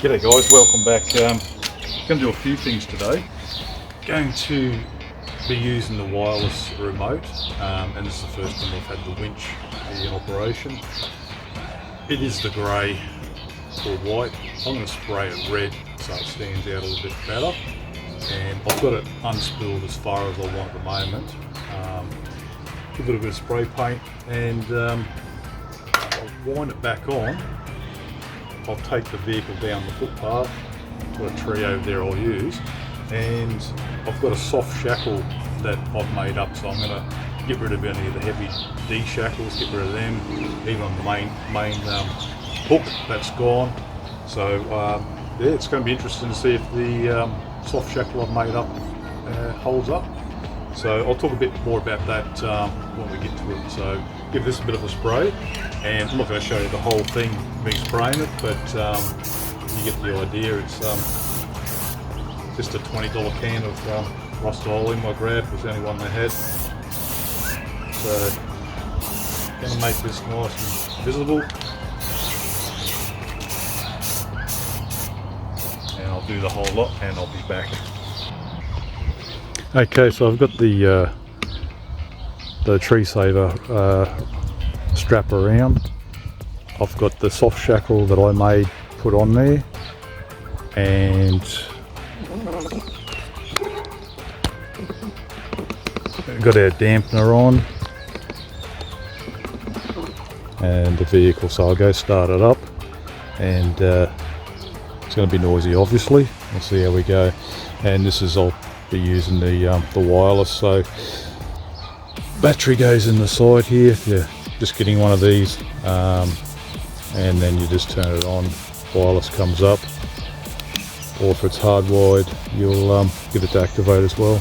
G'day guys, welcome back. Going to do a few things today. Going to be using the wireless remote, and this is the first time I've had the winch in operation. It is the grey or white. I'm going to spray it red so it stands out a little bit better. And I've got it unspooled as far as I want at the moment. Give it a bit of spray paint and I'll wind it back on. I'll take the vehicle down the footpath, got a tree over there I'll use, and I've got a soft shackle that I've made up, so I'm going to get rid of any of the heavy D shackles, get rid of them, even on the main hook, that's gone. So yeah, it's going to be interesting to see if the soft shackle I've made up holds up. So I'll talk a bit more about that when we get to it. So give this a bit of a spray, and I'm not going to show you the whole thing, me spraying it, but you get the idea. It's just a $20 can of Rust Oil I grabbed, was the only one they had. So going to make this nice and visible, and I'll do the whole lot and I'll be back. Okay, so I've got the tree saver strap around. I've got the soft shackle that I made put on there, and got our dampener on and the vehicle, so I'll go start it up, and it's going to be noisy obviously. We'll see how we go. And this is, I'll be using the wireless, so battery goes in the side here if you're just getting one of these, and then you just turn it on, wireless comes up, or if it's hardwired you'll get it to activate as well.